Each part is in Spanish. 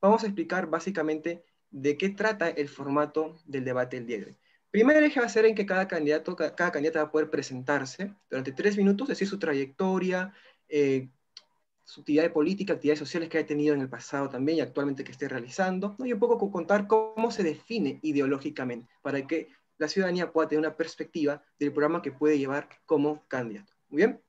vamos a explicar básicamente de qué trata el formato del debate del día de hoy. Primer eje va a ser en que cada candidato, cada candidata va a poder presentarse durante 3 minutos, decir su trayectoria, su actividad política, actividades sociales que haya tenido en el pasado también y actualmente que esté realizando, ¿no? Y un poco contar cómo se define ideológicamente, para que la ciudadanía pueda tener una perspectiva del programa que puede llevar como candidato. Muy bien.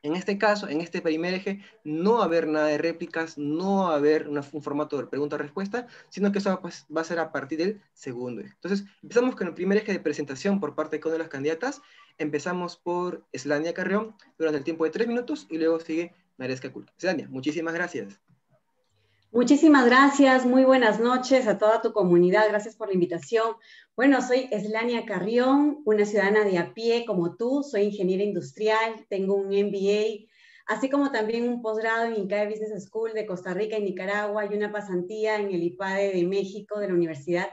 En este caso, en este primer eje, no va a haber nada de réplicas, no va a haber un formato de pregunta-respuesta, sino que eso va a ser a partir del segundo eje. Entonces, empezamos con el primer eje de presentación por parte de cada una de las candidatas. Empezamos por Slania Carrión durante el tiempo de 3 minutos y luego sigue Naresca Kulki. Slania, muchísimas gracias. Muchísimas gracias, muy buenas noches a toda tu comunidad, gracias por la invitación. Bueno, soy Slania Carrión, una ciudadana de a pie como tú, soy ingeniera industrial, tengo un MBA, así como también un posgrado en INCAE Business School de Costa Rica y Nicaragua y una pasantía en el IPADE de México de la Universidad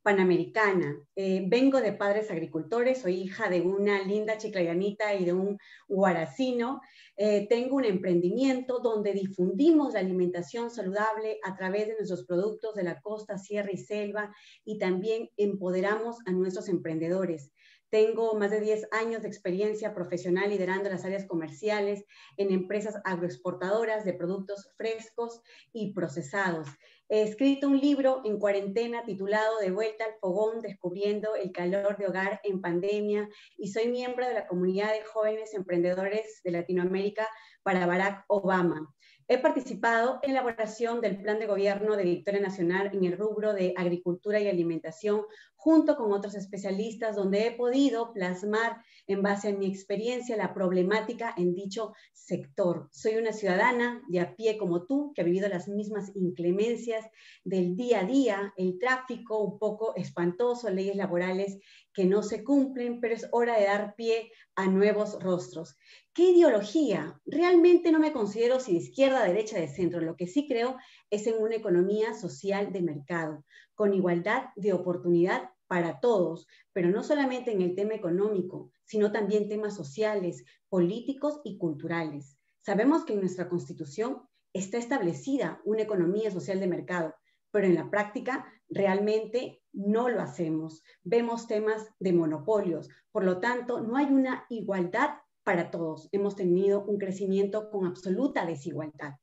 Panamericana. Vengo de padres agricultores, soy hija de una linda chiclayanita y de un huaracino. Tengo un emprendimiento donde difundimos la alimentación saludable a través de nuestros productos de la costa, sierra y selva y también empoderamos a nuestros emprendedores. Tengo más de 10 años de experiencia profesional liderando las áreas comerciales en empresas agroexportadoras de productos frescos y procesados. He escrito un libro en cuarentena titulado De vuelta al fogón, descubriendo el calor de hogar en pandemia, y soy miembro de la comunidad de jóvenes emprendedores de Latinoamérica para Barack Obama. He participado en la elaboración del plan de gobierno de Victoria Nacional en el rubro de agricultura y alimentación, junto con otros especialistas, donde he podido plasmar en base a mi experiencia la problemática en dicho sector. Soy una ciudadana de a pie como tú, que ha vivido las mismas inclemencias del día a día, el tráfico un poco espantoso, leyes laborales que no se cumplen, pero es hora de dar pie a nuevos rostros. ¿Qué ideología? Realmente no me considero si de izquierda, derecha, de centro. Lo que sí creo es en una economía social de mercado, con igualdad de oportunidad para todos, pero no solamente en el tema económico, sino también temas sociales, políticos y culturales. Sabemos que en nuestra Constitución está establecida una economía social de mercado, pero en la práctica realmente no lo hacemos. Vemos temas de monopolios, por lo tanto, no hay una igualdad para todos. Hemos tenido un crecimiento con absoluta desigualdad.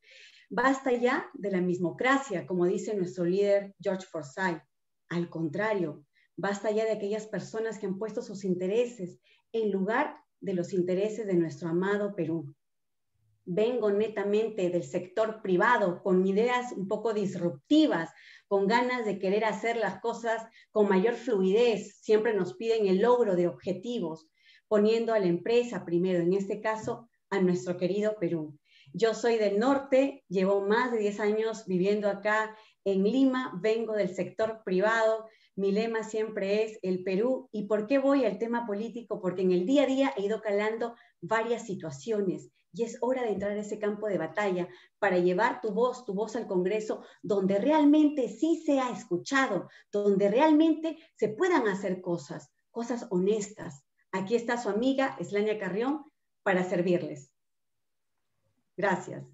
Basta ya de la mismocracia, como dice nuestro líder George Forsyth. Al contrario, basta ya de aquellas personas que han puesto sus intereses en lugar de los intereses de nuestro amado Perú. Vengo netamente del sector privado, con ideas un poco disruptivas, con ganas de querer hacer las cosas con mayor fluidez. Siempre nos piden el logro de objetivos, poniendo a la empresa primero, en este caso a nuestro querido Perú. Yo soy del norte, llevo más de 10 años viviendo acá en Lima, vengo del sector privado. Mi lema siempre es el Perú. ¿Y por qué voy al tema político? Porque en el día a día he ido calando varias situaciones y es hora de entrar a ese campo de batalla para llevar tu voz al Congreso, donde realmente sí sea escuchado, donde realmente se puedan hacer cosas honestas. Aquí está su amiga Slania Carrión para servirles. Gracias.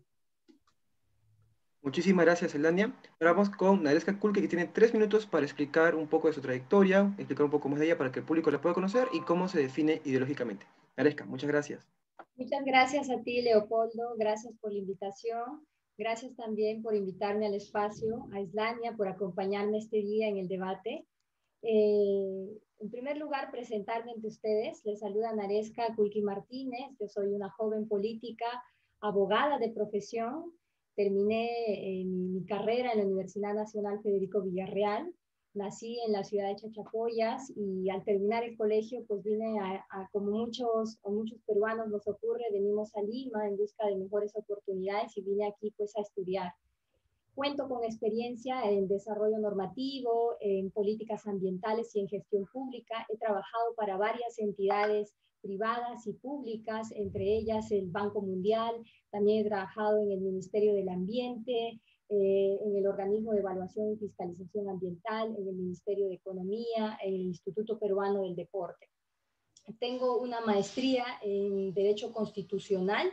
Muchísimas gracias, Elania. Ahora vamos con Naresca Kulki, que tiene 3 minutos para explicar un poco de su trayectoria, explicar un poco más de ella para que el público la pueda conocer y cómo se define ideológicamente. Naresca, muchas gracias. Muchas gracias a ti, Leopoldo. Gracias por la invitación. Gracias también por invitarme al espacio, a Slania, por acompañarme este día en el debate. En primer lugar, presentarme ante ustedes. Les saluda Naresca Kulki Martínez. Yo soy una joven política, abogada de profesión. Terminé mi carrera en la Universidad Nacional Federico Villarreal. Nací en la ciudad de Chachapoyas y al terminar el colegio, pues vine como muchos peruanos nos ocurre, venimos a Lima en busca de mejores oportunidades y vine aquí pues a estudiar. Cuento con experiencia en desarrollo normativo, en políticas ambientales y en gestión pública. He trabajado para varias entidades privadas y públicas, entre ellas el Banco Mundial. También he trabajado en el Ministerio del Ambiente, en el Organismo de Evaluación y Fiscalización Ambiental, en el Ministerio de Economía, en el Instituto Peruano del Deporte. Tengo una maestría en Derecho Constitucional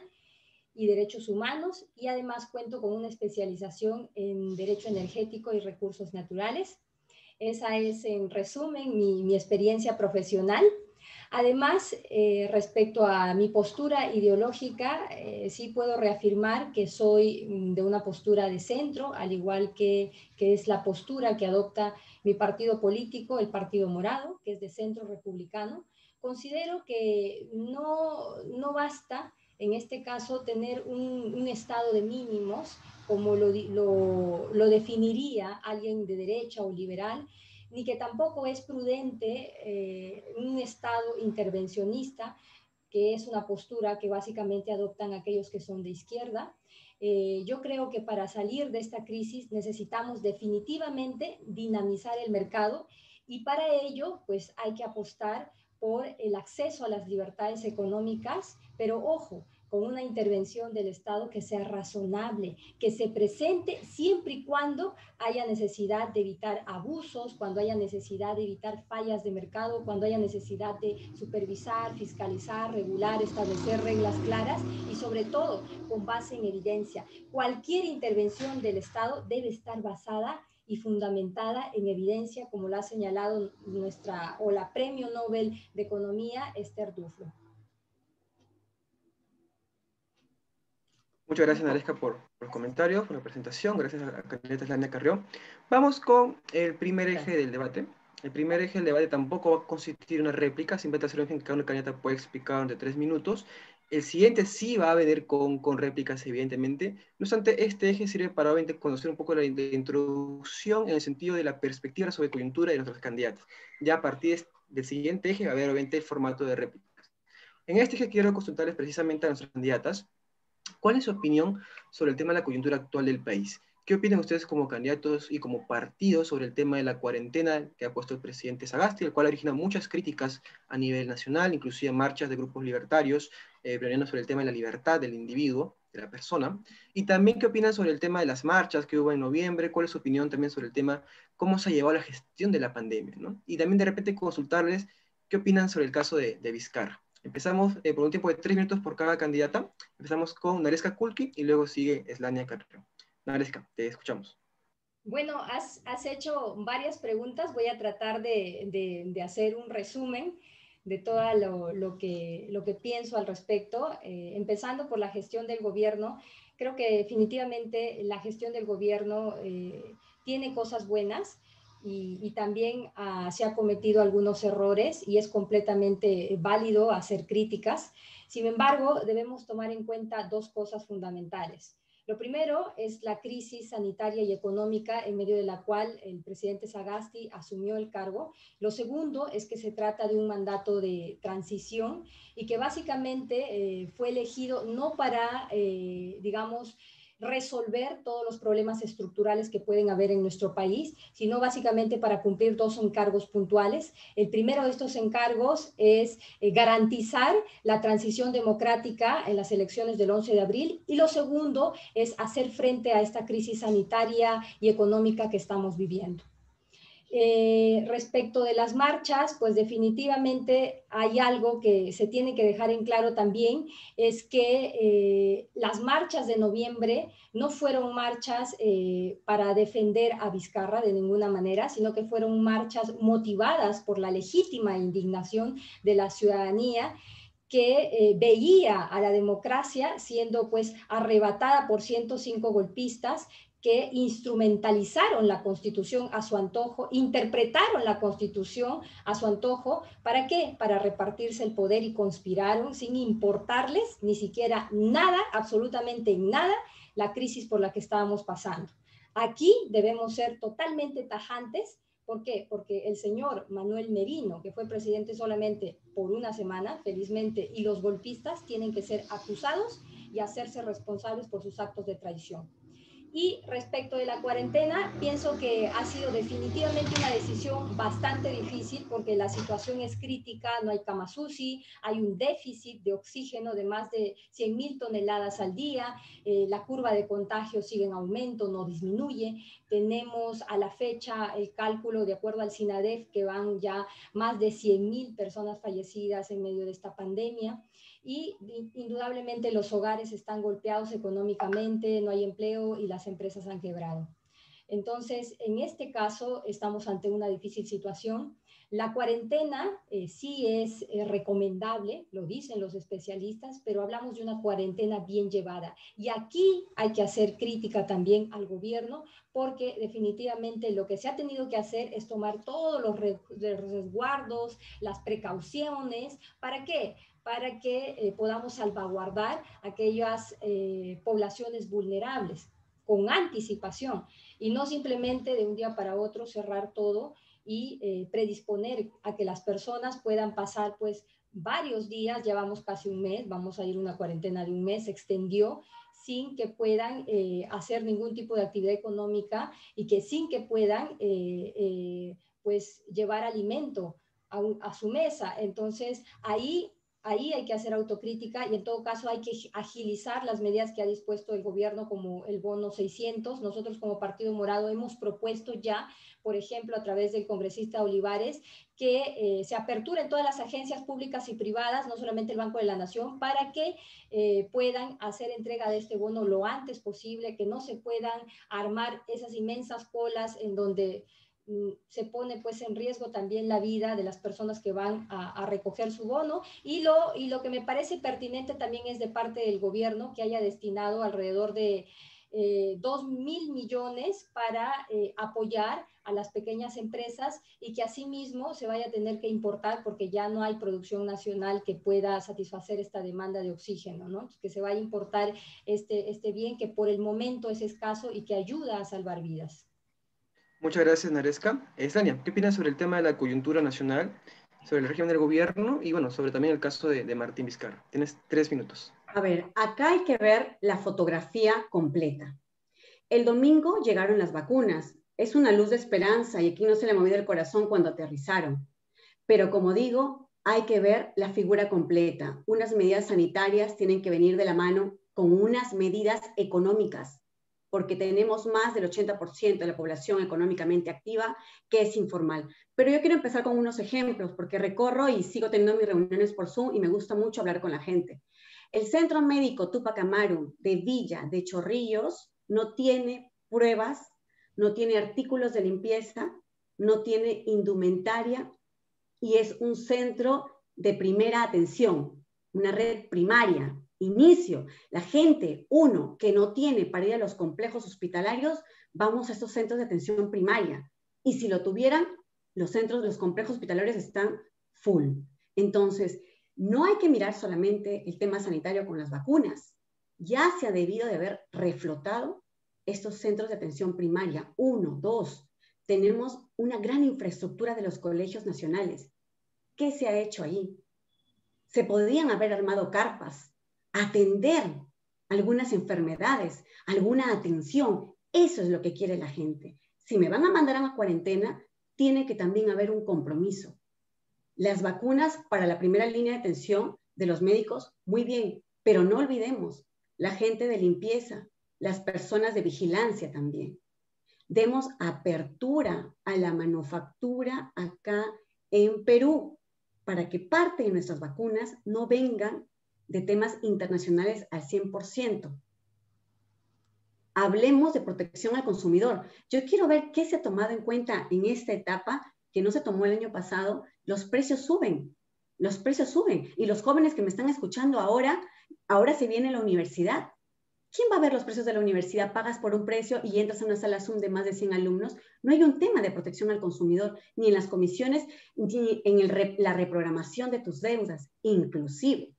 y Derechos Humanos, y además cuento con una especialización en Derecho Energético y Recursos Naturales. Esa es, en resumen, mi experiencia profesional. Además, respecto a mi postura ideológica, sí puedo reafirmar que soy de una postura de centro, al igual que es la postura que adopta mi partido político, el Partido Morado, que es de centro republicano. Considero que no basta, en este caso, tener un estado de mínimos, como lo definiría alguien de derecha o liberal, ni que tampoco es prudente un Estado intervencionista, que es una postura que básicamente adoptan aquellos que son de izquierda. Yo creo que para salir de esta crisis necesitamos definitivamente dinamizar el mercado, y para ello pues hay que apostar por el acceso a las libertades económicas, pero ojo, con una intervención del Estado que sea razonable, que se presente siempre y cuando haya necesidad de evitar abusos, cuando haya necesidad de evitar fallas de mercado, cuando haya necesidad de supervisar, fiscalizar, regular, establecer reglas claras y sobre todo con base en evidencia. Cualquier intervención del Estado debe estar basada y fundamentada en evidencia, como lo ha señalado la Premio Nobel de Economía, Esther Duflo. Muchas gracias, Naresca, por los comentarios, por la presentación. Gracias a la candidata Eslania Carrión. Vamos con el primer eje del debate. El primer eje del debate tampoco va a constituir una réplica, simplemente hacer que cada una candidata puede explicar durante 3 minutos. El siguiente sí va a venir con réplicas, evidentemente. No obstante, este eje sirve para conocer un poco la introducción en el sentido de la perspectiva sobre coyuntura de nuestros candidatos. Ya a partir del siguiente eje va a haber, obviamente, el formato de réplicas. En este eje quiero consultarles precisamente a nuestras candidatas. ¿Cuál es su opinión sobre el tema de la coyuntura actual del país? ¿Qué opinan ustedes como candidatos y como partido sobre el tema de la cuarentena que ha puesto el presidente Sagasti, el cual origina muchas críticas a nivel nacional, inclusive marchas de grupos libertarios, planeando sobre el tema de la libertad del individuo, de la persona? Y también, ¿qué opinan sobre el tema de las marchas que hubo en noviembre? ¿Cuál es su opinión también sobre el tema, cómo se ha llevado la gestión de la pandemia, ¿no? Y también de repente consultarles qué opinan sobre el caso de Vizcarra. Empezamos por un tiempo de 3 minutos por cada candidata. Empezamos con Naresca Kulki y luego sigue Eslania Carrión. Naresca, te escuchamos. Bueno, has hecho varias preguntas. Voy a tratar de hacer un resumen de todo lo que pienso al respecto. Empezando por la gestión del gobierno, creo que definitivamente la gestión del gobierno tiene cosas buenas y también se ha cometido algunos errores y es completamente válido hacer críticas. Sin embargo, debemos tomar en cuenta dos cosas fundamentales. Lo primero es la crisis sanitaria y económica en medio de la cual el presidente Sagasti asumió el cargo. Lo segundo es que se trata de un mandato de transición y que básicamente fue elegido no para, digamos, resolver todos los problemas estructurales que pueden haber en nuestro país, sino básicamente para cumplir dos encargos puntuales. El primero de estos encargos es garantizar la transición democrática en las elecciones del 11 de abril y lo segundo es hacer frente a esta crisis sanitaria y económica que estamos viviendo. Respecto de las marchas, pues definitivamente hay algo que se tiene que dejar en claro también, es que las marchas de noviembre no fueron marchas para defender a Vizcarra de ninguna manera, sino que fueron marchas motivadas por la legítima indignación de la ciudadanía que veía a la democracia siendo pues arrebatada por 105 golpistas que instrumentalizaron la Constitución a su antojo, interpretaron la Constitución a su antojo. ¿Para qué? Para repartirse el poder y conspiraron sin importarles ni siquiera nada, absolutamente nada, la crisis por la que estábamos pasando. Aquí debemos ser totalmente tajantes. ¿Por qué? Porque el señor Manuel Merino, que fue presidente solamente por una semana, felizmente, y los golpistas tienen que ser acusados y hacerse responsables por sus actos de traición. Y respecto de la cuarentena, pienso que ha sido definitivamente una decisión bastante difícil porque la situación es crítica, no hay camas UCI, hay un déficit de oxígeno de más de 100.000 toneladas al día, la curva de contagio sigue en aumento, no disminuye. Tenemos a la fecha el cálculo, de acuerdo al SINADEF, que van ya más de 100.000 personas fallecidas en medio de esta pandemia. y indudablemente los hogares están golpeados económicamente, no hay empleo y las empresas han quebrado. Entonces, en este caso, estamos ante una difícil situación. La cuarentena sí es recomendable, lo dicen los especialistas, pero hablamos de una cuarentena bien llevada. Y aquí hay que hacer crítica también al gobierno, porque definitivamente lo que se ha tenido que hacer es tomar todos los resguardos, las precauciones. ¿Para qué? Para que podamos salvaguardar aquellas poblaciones vulnerables con anticipación y no simplemente de un día para otro cerrar todo y predisponer a que las personas puedan pasar pues varios días, llevamos casi un mes, vamos a ir a una cuarentena de un mes, se extendió, sin que puedan hacer ningún tipo de actividad económica y que sin que puedan pues llevar alimento a su mesa. Entonces ahí hay que hacer autocrítica y en todo caso hay que agilizar las medidas que ha dispuesto el gobierno como el bono 600. Nosotros como Partido Morado hemos propuesto ya, por ejemplo, a través del congresista Olivares, que se aperturen todas las agencias públicas y privadas, no solamente el Banco de la Nación, para que puedan hacer entrega de este bono lo antes posible, que no se puedan armar esas inmensas colas en donde se pone pues en riesgo también la vida de las personas que van a recoger su bono y lo que me parece pertinente también es de parte del gobierno que haya destinado alrededor de 2.000 millones para apoyar a las pequeñas empresas y que asimismo se vaya a tener que importar porque ya no hay producción nacional que pueda satisfacer esta demanda de oxígeno, ¿no? Que se vaya a importar este bien que por el momento es escaso y que ayuda a salvar vidas. Muchas gracias, Naresca. Slania, ¿qué opinas sobre el tema de la coyuntura nacional, sobre el régimen del gobierno y, bueno, sobre también el caso de Martín Vizcarra? Tienes 3 minutos. A ver, acá hay que ver la fotografía completa. El domingo llegaron las vacunas. Es una luz de esperanza y aquí no se le movió el corazón cuando aterrizaron. Pero como digo, hay que ver la figura completa. Unas medidas sanitarias tienen que venir de la mano con unas medidas económicas, porque tenemos más del 80% de la población económicamente activa que es informal. Pero yo quiero empezar con unos ejemplos, porque recorro y sigo teniendo mis reuniones por Zoom y me gusta mucho hablar con la gente. El Centro Médico Tupac Amaru de Villa de Chorrillos no tiene pruebas, no tiene artículos de limpieza, no tiene indumentaria y es un centro de primera atención, una red primaria. Inicio, la gente, uno, que no tiene para ir a los complejos hospitalarios, vamos a estos centros de atención primaria. Y si lo tuvieran, los centros de los complejos hospitalarios están full. Entonces, no hay que mirar solamente el tema sanitario con las vacunas. Ya se ha debido de haber reflotado estos centros de atención primaria. 1, 2, tenemos una gran infraestructura de los colegios nacionales. ¿Qué se ha hecho ahí? Se podían haber armado carpas, atender algunas enfermedades, alguna atención. Eso es lo que quiere la gente. Si me van a mandar a una cuarentena, tiene que también haber un compromiso. Las vacunas para la primera línea de atención de los médicos, muy bien, pero no olvidemos la gente de limpieza, las personas de vigilancia también. Demos apertura a la manufactura acá en Perú para que parte de nuestras vacunas no vengan de temas internacionales al 100%. Hablemos de protección al consumidor. Yo quiero ver qué se ha tomado en cuenta en esta etapa que no se tomó el año pasado. Los precios suben y los jóvenes que me están escuchando ahora se viene la universidad. ¿Quién va a ver los precios de la universidad? Pagas por un precio y entras a una sala Zoom de más de 100 alumnos. No hay un tema de protección al consumidor, ni en las comisiones, ni en la reprogramación de tus deudas. Inclusive,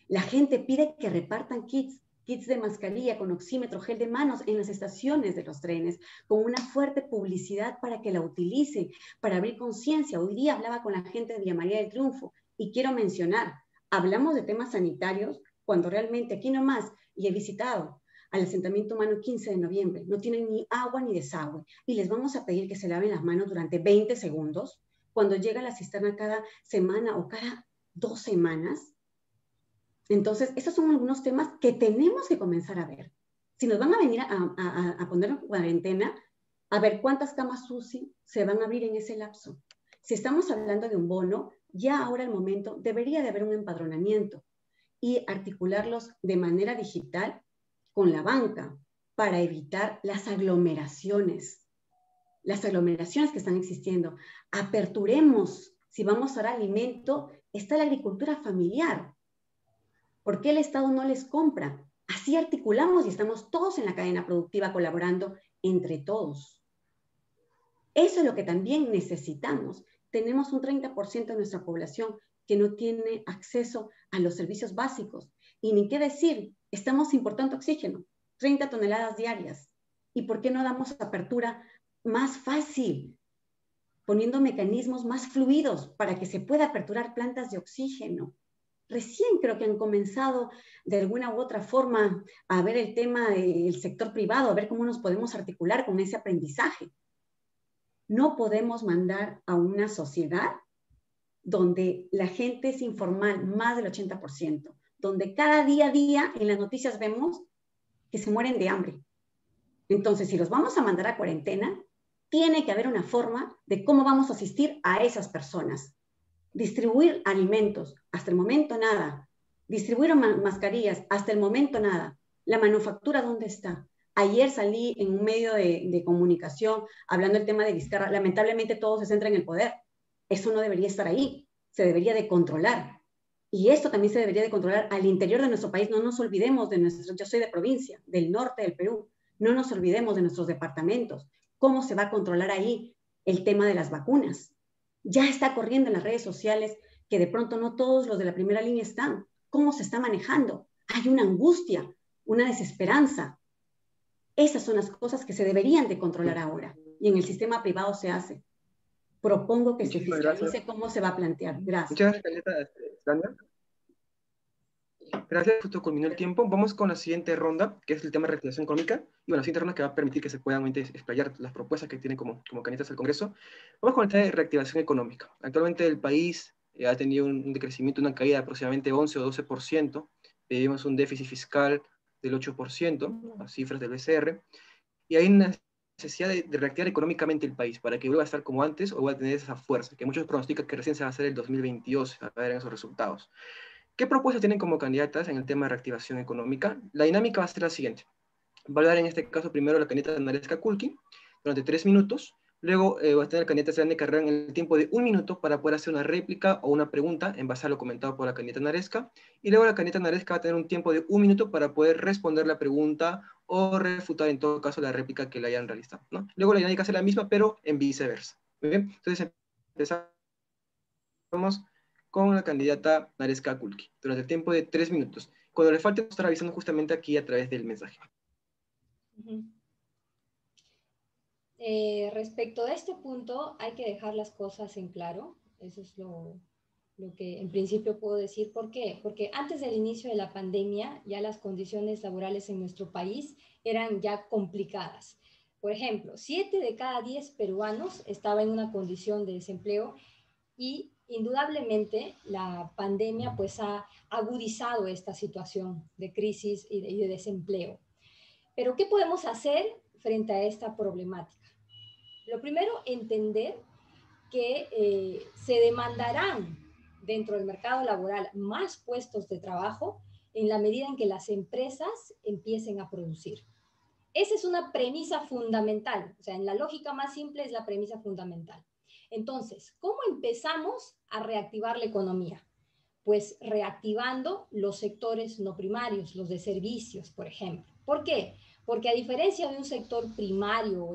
la gente pide que repartan kits de mascarilla con oxímetro, gel de manos en las estaciones de los trenes, con una fuerte publicidad para que la utilicen, para abrir conciencia. Hoy día hablaba con la gente de Villa María del Triunfo y quiero mencionar, hablamos de temas sanitarios cuando realmente aquí nomás, y he visitado al asentamiento humano 15 de noviembre, no tienen ni agua ni desagüe y les vamos a pedir que se laven las manos durante 20 segundos cuando llega la cisterna cada semana o cada 2 semanas. Entonces, esos son algunos temas que tenemos que comenzar a ver. Si nos van a venir a poner en cuarentena, a ver cuántas camas UCI se van a abrir en ese lapso. Si estamos hablando de un bono, ya ahora el momento debería de haber un empadronamiento. y articularlos de manera digital con la banca para evitar las aglomeraciones que están existiendo. Aperturemos, si vamos a dar alimento, está la agricultura familiar. ¿Por qué el Estado no les compra? Así articulamos y estamos todos en la cadena productiva colaborando entre todos. Eso es lo que también necesitamos. Tenemos un 30% de nuestra población que no tiene acceso a los servicios básicos. Y ni qué decir, estamos importando oxígeno, 30 toneladas diarias. ¿Y por qué no damos apertura más fácil, poniendo mecanismos más fluidos para que se pueda aperturar plantas de oxígeno? Recién creo que han comenzado de alguna u otra forma a ver el tema del sector privado, a ver cómo nos podemos articular con ese aprendizaje. No podemos mandar a una sociedad donde la gente es informal, más del 80%, donde cada día a día en las noticias vemos que se mueren de hambre. Entonces, si los vamos a mandar a cuarentena, tiene que haber una forma de cómo vamos a asistir a esas personas. Distribuir alimentos, hasta el momento nada. Distribuir mascarillas, hasta el momento nada. La manufactura, ¿dónde está? Ayer salí en un medio de comunicación hablando del tema de Vizcarra. Lamentablemente todo se centra en el poder. Eso no debería estar ahí. Se debería de controlar. Y esto también se debería de controlar al interior de nuestro país. No nos olvidemos de nuestro... Yo soy de provincia, del norte del Perú. No nos olvidemos de nuestros departamentos. ¿Cómo se va a controlar ahí el tema de las vacunas? Ya está corriendo en las redes sociales que de pronto no todos los de la primera línea están. ¿Cómo se está manejando? Hay una angustia, una desesperanza. Esas son las cosas que se deberían de controlar ahora. Y en el sistema privado se hace. Propongo que se fiscalice cómo se va a plantear. Gracias. Muchas gracias, Tania. Gracias, justo culminó el tiempo. Vamos con la siguiente ronda, que es el tema de reactivación económica. Y bueno, la siguiente ronda que va a permitir que se puedan explayar las propuestas que tienen como candidatas al Congreso. Vamos con el tema de reactivación económica. Actualmente el país ha tenido un decrecimiento, una caída de aproximadamente 11 o 12%. Vivimos un déficit fiscal del 8%, las cifras del BCR. Y hay una necesidad de reactivar económicamente el país para que vuelva a estar como antes o vuelva a tener esa fuerza, que muchos pronostican que recién se va a hacer el 2022, a ver esos resultados. ¿Qué propuestas tienen como candidatas en el tema de reactivación económica? La dinámica va a ser la siguiente. Va a hablar en este caso primero la candidata Naresca Kulki durante 3 minutos. Luego va a tener la candidata Eslania Carrión en el tiempo de 1 minuto para poder hacer una réplica o una pregunta en base a lo comentado por la candidata Naresca. Y luego la candidata Naresca va a tener un tiempo de 1 minuto para poder responder la pregunta o refutar en todo caso la réplica que le hayan realizado, ¿no? Luego la dinámica será la misma, pero en viceversa. Muy bien, entonces empezamos con la candidata Naresca Kulki durante el tiempo de 3 minutos. Cuando le falte, estar avisando justamente aquí a través del mensaje. Respecto a este punto, hay que dejar las cosas en claro. Eso es lo que en principio puedo decir. ¿Por qué? Porque antes del inicio de la pandemia, ya las condiciones laborales en nuestro país eran ya complicadas. Por ejemplo, 7 de cada 10 peruanos estaban en una condición de desempleo y indudablemente la pandemia pues ha agudizado esta situación de crisis y de desempleo. Pero ¿qué podemos hacer frente a esta problemática? Lo primero, entender que se demandarán dentro del mercado laboral más puestos de trabajo en la medida en que las empresas empiecen a producir. Esa es una premisa fundamental, o sea, en la lógica más simple es la premisa fundamental. Entonces, ¿cómo empezamos a reactivar la economía? Pues reactivando los sectores no primarios, los de servicios, por ejemplo. ¿Por qué? Porque a diferencia de un sector primario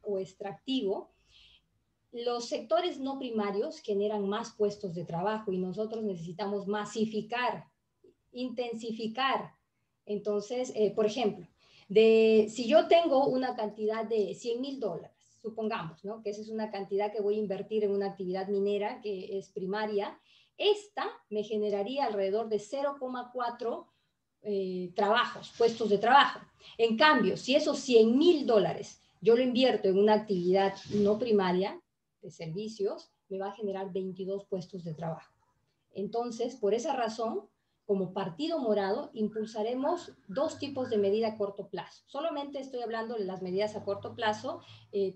o extractivo, los sectores no primarios generan más puestos de trabajo y nosotros necesitamos masificar, intensificar. Entonces, por ejemplo, si yo tengo una cantidad de $100,000, supongamos, ¿no? Que esa es una cantidad que voy a invertir en una actividad minera que es primaria, esta me generaría alrededor de 0,4 trabajos, puestos de trabajo. En cambio, si esos $100,000 yo lo invierto en una actividad no primaria de servicios, me va a generar 22 puestos de trabajo. Entonces, por esa razón, como Partido Morado, impulsaremos 2 tipos de medida a corto plazo. Solamente estoy hablando de las medidas a corto plazo.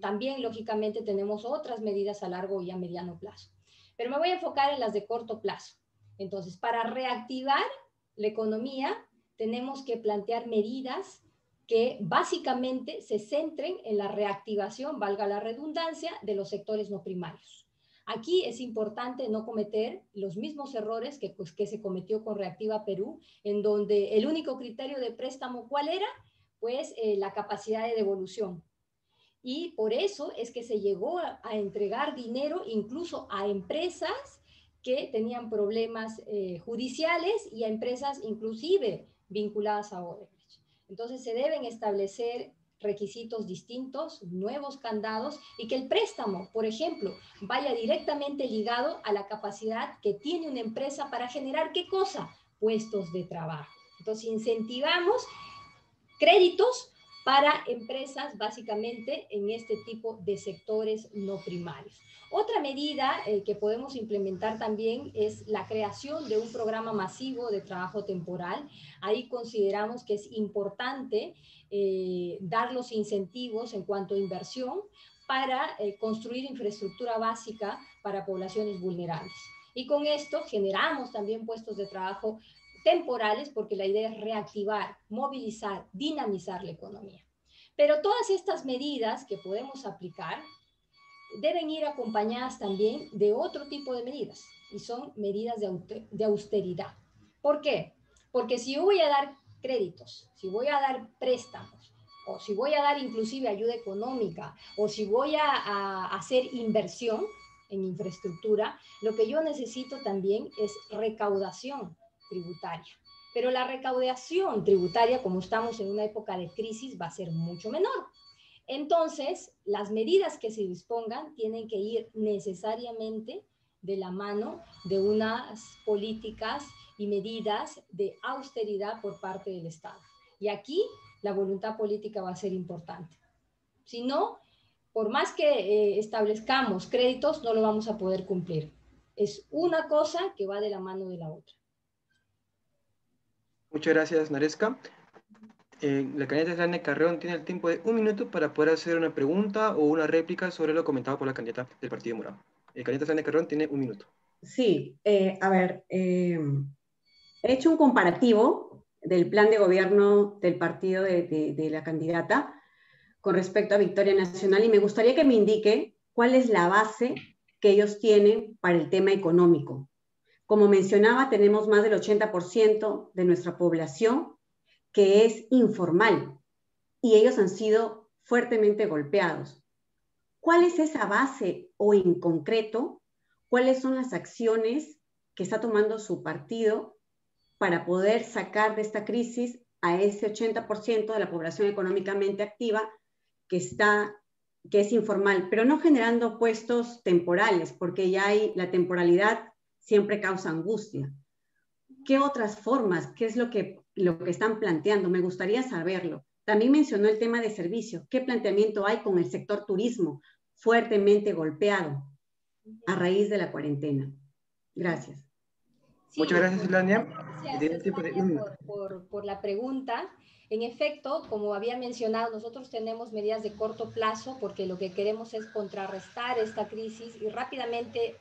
También, lógicamente, tenemos otras medidas a largo y a mediano plazo. Pero me voy a enfocar en las de corto plazo. Entonces, para reactivar la economía, tenemos que plantear medidas que básicamente se centren en la reactivación, valga la redundancia, de los sectores no primarios. Aquí es importante no cometer los mismos errores que se cometió con Reactiva Perú, en donde el único criterio de préstamo, ¿cuál era? Pues la capacidad de devolución. Y por eso es que se llegó a entregar dinero incluso a empresas que tenían problemas judiciales y a empresas inclusive vinculadas a Odebrecht. Entonces se deben establecer requisitos distintos, nuevos candados, y que el préstamo, por ejemplo, vaya directamente ligado a la capacidad que tiene una empresa para generar, ¿qué cosa? Puestos de trabajo. Entonces incentivamos créditos para empresas básicamente en este tipo de sectores no primarios. Otra medida que podemos implementar también es la creación de un programa masivo de trabajo temporal. Ahí consideramos que es importante dar los incentivos en cuanto a inversión para construir infraestructura básica para poblaciones vulnerables. Y con esto generamos también puestos de trabajo temporales, porque la idea es reactivar, movilizar, dinamizar la economía. Pero todas estas medidas que podemos aplicar deben ir acompañadas también de otro tipo de medidas, y son medidas de austeridad. ¿Por qué? Porque si yo voy a dar créditos, si voy a dar préstamos, o si voy a dar inclusive ayuda económica, o si voy a hacer inversión en infraestructura, lo que yo necesito también es recaudación tributaria. Pero la recaudación tributaria, como estamos en una época de crisis, va a ser mucho menor. Entonces, las medidas que se dispongan tienen que ir necesariamente de la mano de unas políticas y medidas de austeridad por parte del Estado. Y aquí la voluntad política va a ser importante. Si no, por más que establezcamos créditos, no lo vamos a poder cumplir. Es una cosa que va de la mano de la otra. Muchas gracias, Naresca. La candidata Eslania Carrión tiene el tiempo de 1 minuto para poder hacer una pregunta o una réplica sobre lo comentado por la candidata del Partido Morado. La candidata Eslania Carrión tiene 1 minuto. Sí, a ver, he hecho un comparativo del plan de gobierno del partido de la candidata con respecto a Victoria Nacional, y me gustaría que me indique cuál es la base que ellos tienen para el tema económico. Como mencionaba, tenemos más del 80% de nuestra población que es informal y ellos han sido fuertemente golpeados. ¿Cuál es esa base o en concreto, cuáles son las acciones que está tomando su partido para poder sacar de esta crisis a ese 80% de la población económicamente activa que es informal, pero no generando puestos temporales, porque ya hay la temporalidad siempre causa angustia? ¿Qué otras formas? ¿Qué es lo que están planteando? Me gustaría saberlo. También mencionó el tema de servicios. ¿Qué planteamiento hay con el sector turismo fuertemente golpeado a raíz de la cuarentena? Gracias. Sí, muchas gracias, Eslania. Gracias, Eslania, por la pregunta. En efecto, como había mencionado, nosotros tenemos medidas de corto plazo porque lo que queremos es contrarrestar esta crisis y rápidamente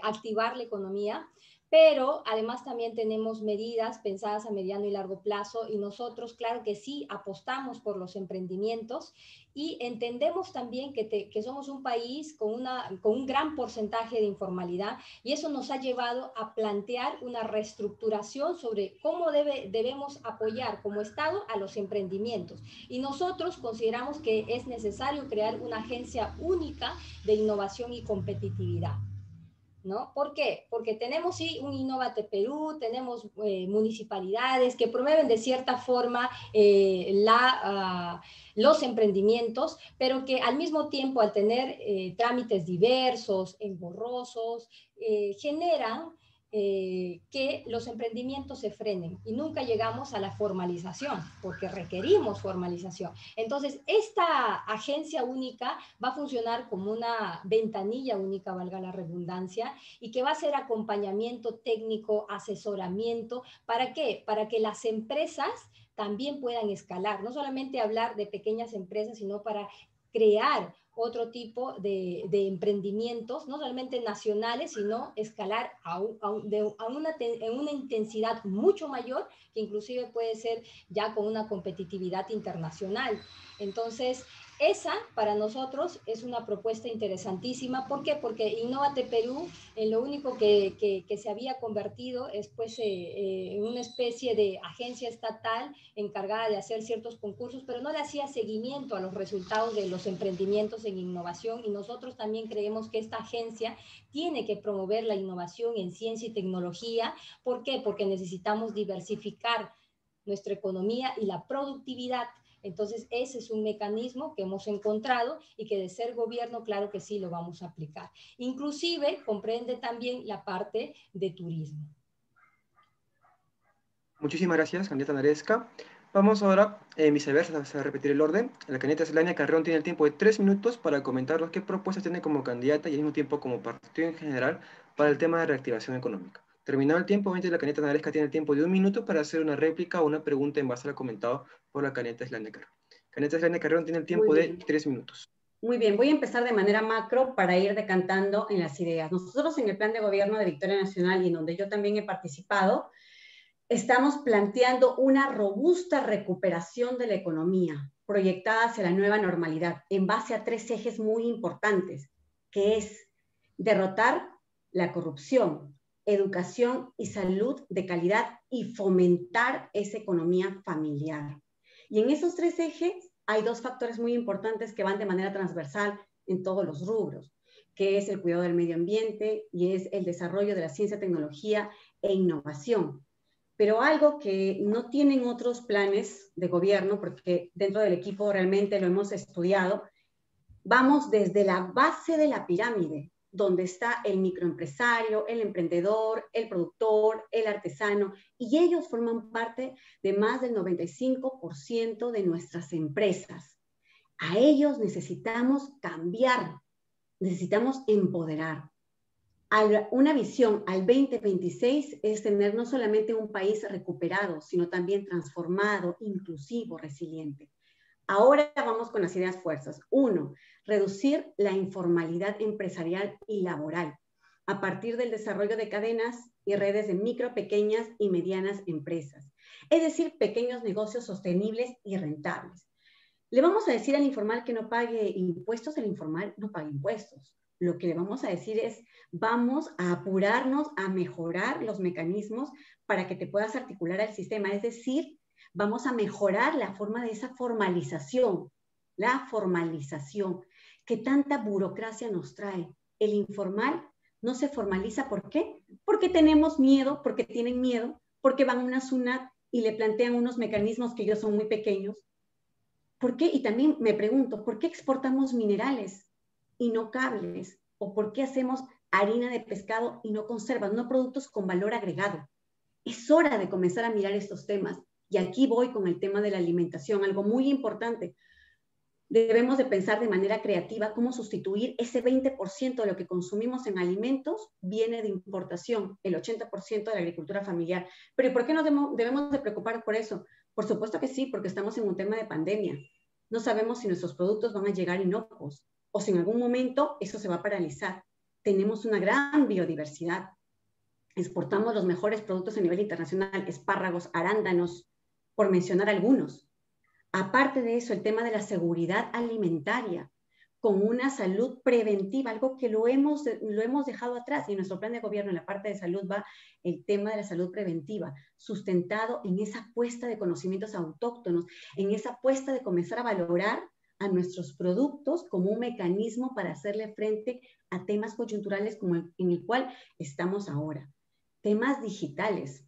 activar la economía. Pero además también tenemos medidas pensadas a mediano y largo plazo, y nosotros, claro que sí, apostamos por los emprendimientos y entendemos también que somos un país con un gran porcentaje de informalidad, y eso nos ha llevado a plantear una reestructuración sobre cómo debemos apoyar como Estado a los emprendimientos. Y nosotros consideramos que es necesario crear una agencia única de innovación y competitividad, ¿no? ¿Por qué? Porque tenemos sí un Innovate Perú, tenemos municipalidades que promueven de cierta forma los emprendimientos, pero que al mismo tiempo, al tener trámites diversos, engorrosos, generan que los emprendimientos se frenen y nunca llegamos a la formalización, porque requerimos formalización. Entonces, esta agencia única va a funcionar como una ventanilla única, valga la redundancia, y que va a ser acompañamiento técnico, asesoramiento. ¿Para qué? Para que las empresas también puedan escalar, no solamente hablar de pequeñas empresas, sino para crear otro tipo de emprendimientos, no solamente nacionales, sino escalar en una intensidad mucho mayor, que inclusive puede ser ya con una competitividad internacional. Entonces, esa para nosotros es una propuesta interesantísima. ¿Por qué? Porque Innovate Perú, en lo único que se había convertido es pues en una especie de agencia estatal encargada de hacer ciertos concursos, pero no le hacía seguimiento a los resultados de los emprendimientos en innovación, y nosotros también creemos que esta agencia tiene que promover la innovación en ciencia y tecnología. ¿Por qué? Porque necesitamos diversificar nuestra economía y la productividad. Entonces, ese es un mecanismo que hemos encontrado y que de ser gobierno, claro que sí, lo vamos a aplicar. Inclusive, comprende también la parte de turismo. Muchísimas gracias, candidata Naresca. Vamos ahora, viceversa, a repetir el orden. La candidata Eslania Carrión tiene el tiempo de 3 minutos para comentarnos qué propuestas tiene como candidata y al mismo tiempo como partido en general para el tema de reactivación económica. Terminado el tiempo, obviamente la candidata Naresca tiene el tiempo de 1 minuto para hacer una réplica o una pregunta en base a lo comentado por la candidata Eslania Carrión. Candidata Eslania Carrión tiene el tiempo de 3 minutos. Muy bien, voy a empezar de manera macro para ir decantando en las ideas. Nosotros en el Plan de Gobierno de Victoria Nacional, y en donde yo también he participado, estamos planteando una robusta recuperación de la economía proyectada hacia la nueva normalidad en base a 3 ejes muy importantes, que es derrotar la corrupción, educación y salud de calidad y fomentar esa economía familiar. Y en esos 3 ejes hay 2 factores muy importantes que van de manera transversal en todos los rubros, que es el cuidado del medio ambiente y es el desarrollo de la ciencia, tecnología e innovación. Pero algo que no tienen otros planes de gobierno, porque dentro del equipo realmente lo hemos estudiado, vamos desde la base de la pirámide, donde está el microempresario, el emprendedor, el productor, el artesano, y ellos forman parte de más del 95% de nuestras empresas. A ellos necesitamos cambiar, necesitamos empoderar. Una visión al 2026 es tener no solamente un país recuperado, sino también transformado, inclusivo, resiliente. Ahora vamos con las ideas fuerzas. 1, reducir la informalidad empresarial y laboral a partir del desarrollo de cadenas y redes de micro, pequeñas y medianas empresas. Es decir, pequeños negocios sostenibles y rentables. Le vamos a decir al informal que no pague impuestos, el informal no paga impuestos. Lo que le vamos a decir es, vamos a apurarnos a mejorar los mecanismos para que te puedas articular al sistema. Es decir, vamos a mejorar la forma de esa formalización, la formalización que tanta burocracia nos trae. El informal no se formaliza, ¿por qué? Porque tenemos miedo, porque tienen miedo, porque van a una SUNAT y le plantean unos mecanismos que ellos son muy pequeños. ¿Por qué? Y también me pregunto, ¿por qué exportamos minerales y no cables? ¿O por qué hacemos harina de pescado y no conservas, no productos con valor agregado? Es hora de comenzar a mirar estos temas. Y aquí voy con el tema de la alimentación, algo muy importante. Debemos de pensar de manera creativa cómo sustituir ese 20% de lo que consumimos en alimentos viene de importación, el 80% de la agricultura familiar. Pero ¿y por qué nos debemos de preocupar por eso? Por supuesto que sí, porque estamos en un tema de pandemia. No sabemos si nuestros productos van a llegar inocuos o si en algún momento eso se va a paralizar. Tenemos una gran biodiversidad. Exportamos los mejores productos a nivel internacional, espárragos, arándanos, por mencionar algunos. Aparte de eso, el tema de la seguridad alimentaria, con una salud preventiva, algo que lo hemos dejado atrás, y en nuestro plan de gobierno en la parte de salud va el tema de la salud preventiva, sustentado en esa apuesta de conocimientos autóctonos, en esa apuesta de comenzar a valorar a nuestros productos como un mecanismo para hacerle frente a temas coyunturales como en el cual estamos ahora. Temas digitales.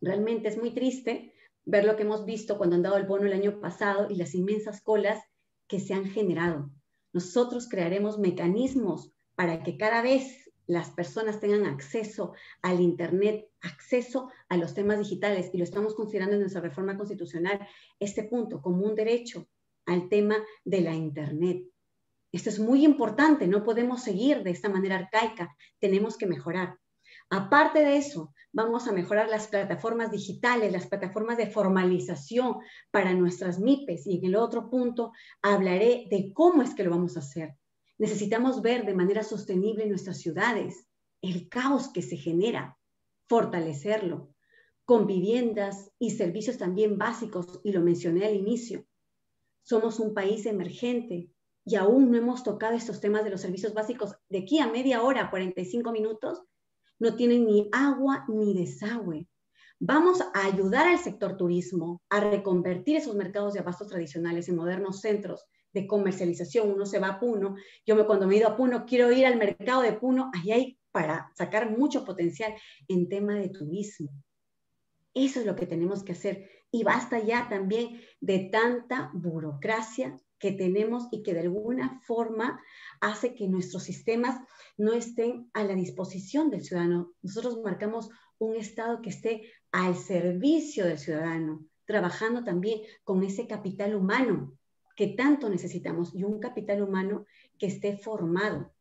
Realmente es muy triste ver lo que hemos visto cuando han dado el bono el año pasado y las inmensas colas que se han generado. Nosotros crearemos mecanismos para que cada vez las personas tengan acceso al Internet, acceso a los temas digitales, y lo estamos considerando en nuestra reforma constitucional, este punto como un derecho al tema de la Internet. Esto es muy importante, no podemos seguir de esta manera arcaica, tenemos que mejorar. Aparte de eso, vamos a mejorar las plataformas digitales, las plataformas de formalización para nuestras MIPES. Y en el otro punto hablaré de cómo es que lo vamos a hacer. Necesitamos ver de manera sostenible nuestras ciudades, el caos que se genera, fortalecerlo, con viviendas y servicios también básicos, y lo mencioné al inicio. Somos un país emergente y aún no hemos tocado estos temas de los servicios básicos. De aquí a media hora, 45 minutos, no tienen ni agua ni desagüe. Vamos a ayudar al sector turismo a reconvertir esos mercados de abastos tradicionales en modernos centros de comercialización. Uno se va a Puno, cuando me he ido a Puno, quiero ir al mercado de Puno, ahí hay para sacar mucho potencial en tema de turismo. Eso es lo que tenemos que hacer. Y basta ya también de tanta burocracia que tenemos y que de alguna forma hace que nuestros sistemas no estén a la disposición del ciudadano. Nosotros marcamos un Estado que esté al servicio del ciudadano, trabajando también con ese capital humano que tanto necesitamos, y un capital humano que esté formado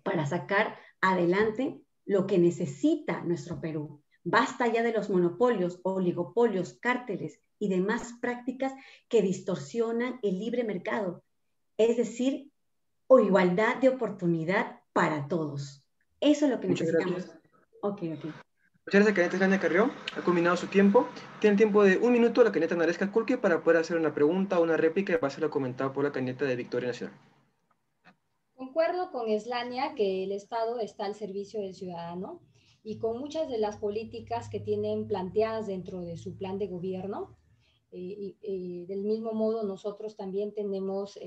para sacar adelante lo que necesita nuestro Perú. Basta ya de los monopolios, oligopolios, cárteles y demás prácticas que distorsionan el libre mercado, es decir, o igualdad de oportunidad para todos. Eso es lo que Muchas necesitamos. gracias. Ok. Muchas gracias, Caneta Eslania Carrión. Ha culminado su tiempo. Tiene tiempo de 1 minuto la Caneta Naresca Kulke para poder hacer una pregunta o una réplica y va a ser comentada por la Caneta de Victoria Nacional. Concuerdo con Eslania que el Estado está al servicio del ciudadano y con muchas de las políticas que tienen planteadas dentro de su plan de gobierno. Del mismo modo, nosotros también tenemos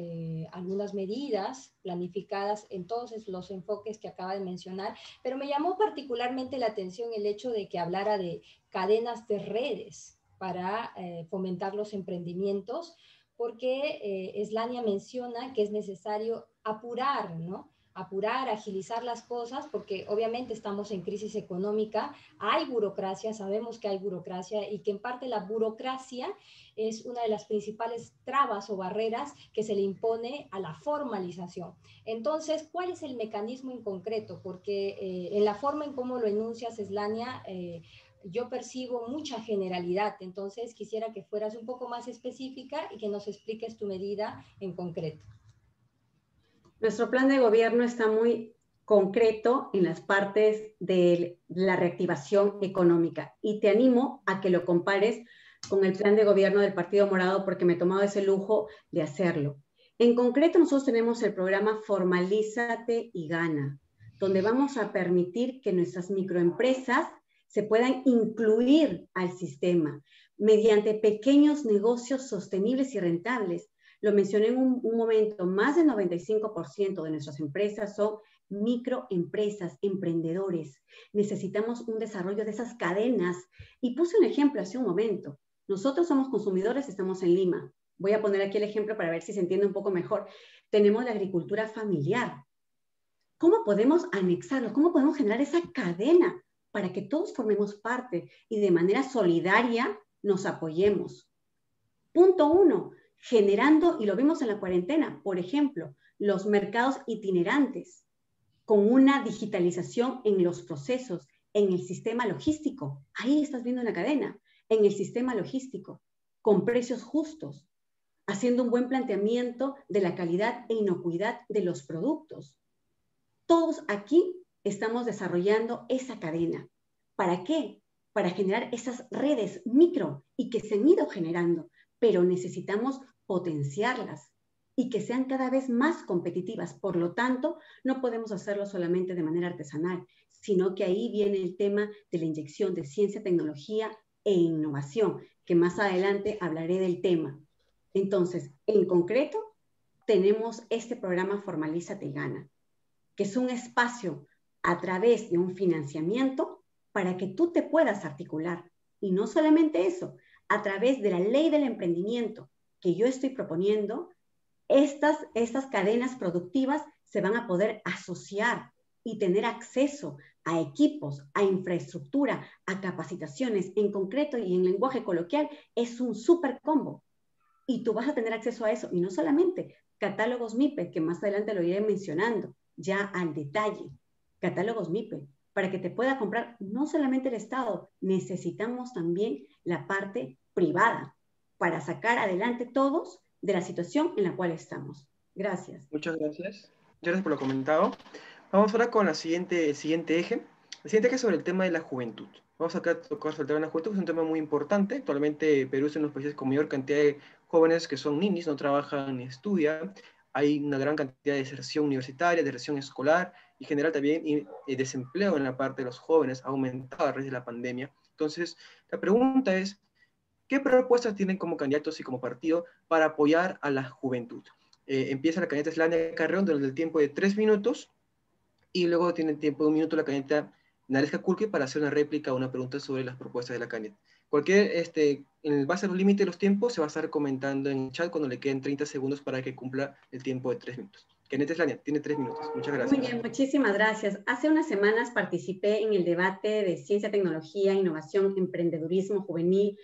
algunas medidas planificadas en todos los enfoques que acaba de mencionar, pero me llamó particularmente la atención el hecho de que hablara de cadenas de redes para fomentar los emprendimientos, porque Eslania menciona que es necesario apurar, ¿no? Apurar, agilizar las cosas, porque obviamente estamos en crisis económica, hay burocracia, sabemos que hay burocracia y que en parte la burocracia es una de las principales trabas o barreras que se le impone a la formalización. Entonces, ¿cuál es el mecanismo en concreto? Porque en la forma en cómo lo enuncias, Eslania, yo percibo mucha generalidad, entonces quisiera que fueras un poco más específica y que nos expliques tu medida en concreto. Nuestro plan de gobierno está muy concreto en las partes de la reactivación económica y te animo a que lo compares con el plan de gobierno del Partido Morado porque me he tomado ese lujo de hacerlo. En concreto, nosotros tenemos el programa Formalízate y Gana, donde vamos a permitir que nuestras microempresas se puedan incluir al sistema mediante pequeños negocios sostenibles y rentables. Lo mencioné en un momento, más del 95% de nuestras empresas son microempresas, emprendedores. Necesitamos un desarrollo de esas cadenas. Y puse un ejemplo hace un momento. Nosotros somos consumidores, estamos en Lima. Voy a poner aquí el ejemplo para ver si se entiende un poco mejor. Tenemos la agricultura familiar. ¿Cómo podemos anexarlo? ¿Cómo podemos generar esa cadena para que todos formemos parte y de manera solidaria nos apoyemos? Punto 1. Generando, y lo vimos en la cuarentena, por ejemplo, los mercados itinerantes, con una digitalización en los procesos, en el sistema logístico. Ahí estás viendo una cadena, en el sistema logístico, con precios justos, haciendo un buen planteamiento de la calidad e inocuidad de los productos. Todos aquí estamos desarrollando esa cadena. ¿Para qué? Para generar esas redes micro y que se han ido generando, pero necesitamos potenciarlas y que sean cada vez más competitivas. Por lo tanto, no podemos hacerlo solamente de manera artesanal, sino que ahí viene el tema de la inyección de ciencia, tecnología e innovación, que más adelante hablaré del tema. Entonces, en concreto, tenemos este programa Formalízate y Gana, que es un espacio a través de un financiamiento para que tú te puedas articular. Y no solamente eso, a través de la ley del emprendimiento que yo estoy proponiendo, estas cadenas productivas se van a poder asociar y tener acceso a equipos, a infraestructura, a capacitaciones. En concreto y en lenguaje coloquial, es un super combo. Y tú vas a tener acceso a eso. Y no solamente catálogos MIPE, que más adelante lo iré mencionando ya al detalle. Catálogos MIPE, para que te pueda comprar no solamente el Estado, necesitamos también la parte privada para sacar adelante todos de la situación en la cual estamos. Gracias. Muchas gracias. Gracias por lo comentado. Vamos ahora con el siguiente eje. El siguiente eje es sobre el tema de la juventud. Vamos a tocar sobre el tema de la juventud, que es un tema muy importante. Actualmente Perú es uno de los países con mayor cantidad de jóvenes que son ninis, no trabajan ni estudian. Hay una gran cantidad de deserción universitaria, deserción escolar, y en general también desempleo en la parte de los jóvenes ha aumentado a raíz de la pandemia. Entonces, la pregunta es, ¿qué propuestas tienen como candidatos y como partido para apoyar a la juventud? Empieza la candidata Eslania Carrión durante el tiempo de 3 minutos, y luego tiene tiempo de 1 minuto la candidata Naresca Kulke para hacer una réplica o una pregunta sobre las propuestas de la candidata. En base a los límites de los tiempos, se va a estar comentando en el chat cuando le queden 30 segundos para que cumpla el tiempo de 3 minutos. Candidata Eslania, tiene 3 minutos. Muchas gracias. Muy bien, muchísimas gracias. Hace unas semanas participé en el debate de ciencia, tecnología, innovación, emprendedurismo juvenil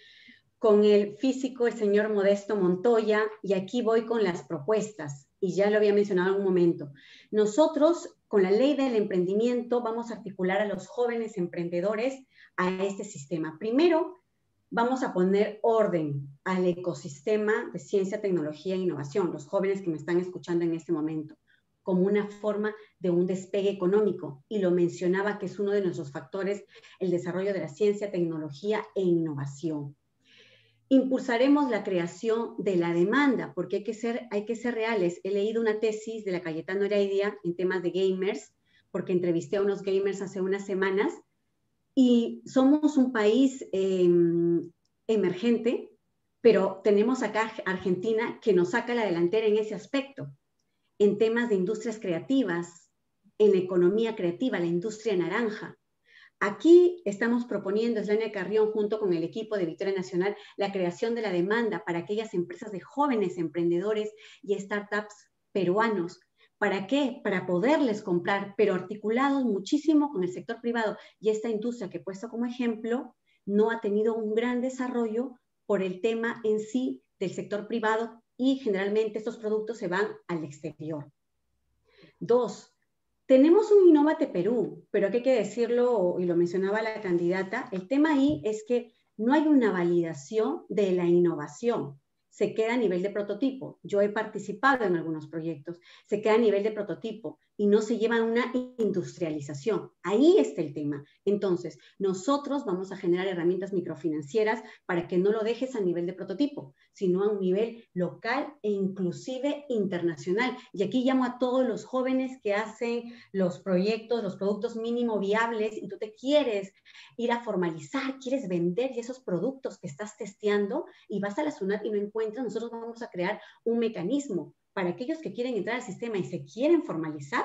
con el físico, el señor Modesto Montoya, y aquí voy con las propuestas, y ya lo había mencionado en un momento. Nosotros, con la ley del emprendimiento, vamos a articular a los jóvenes emprendedores a este sistema. Primero, vamos a poner orden al ecosistema de ciencia, tecnología e innovación, los jóvenes que me están escuchando en este momento, como una forma de un despegue económico, y lo mencionaba que es uno de nuestros factores, el desarrollo de la ciencia, tecnología e innovación. Impulsaremos la creación de la demanda, porque hay que ser reales. He leído una tesis de la Cayetano Heredia en temas de gamers, porque entrevisté a unos gamers hace unas semanas, y somos un país emergente, pero tenemos acá Argentina que nos saca la delantera en ese aspecto, en temas de industrias creativas, en la economía creativa, la industria naranja. Aquí estamos proponiendo, Eslania Carrión, junto con el equipo de Victoria Nacional, la creación de la demanda para aquellas empresas de jóvenes emprendedores y startups peruanos. ¿Para qué? Para poderles comprar, pero articulados muchísimo con el sector privado. Y esta industria que he puesto como ejemplo no ha tenido un gran desarrollo por el tema en sí del sector privado, y generalmente estos productos se van al exterior. 2. Tenemos un Innovate Perú, pero aquí hay que decirlo, y lo mencionaba la candidata, el tema ahí es que no hay una validación de la innovación. Se queda a nivel de prototipo. Yo he participado en algunos proyectos. Se queda a nivel de prototipo y no se lleva a una industrialización. Ahí está el tema. Entonces, nosotros vamos a generar herramientas microfinancieras para que no lo dejes a nivel de prototipo, sino a un nivel local e inclusive internacional. Y aquí llamo a todos los jóvenes que hacen los proyectos, los productos mínimo viables, y tú te quieres ir a formalizar, quieres vender y esos productos que estás testeando, y vas a la SUNAT y no encuentras, nosotros vamos a crear un mecanismo para aquellos que quieren entrar al sistema y se quieren formalizar,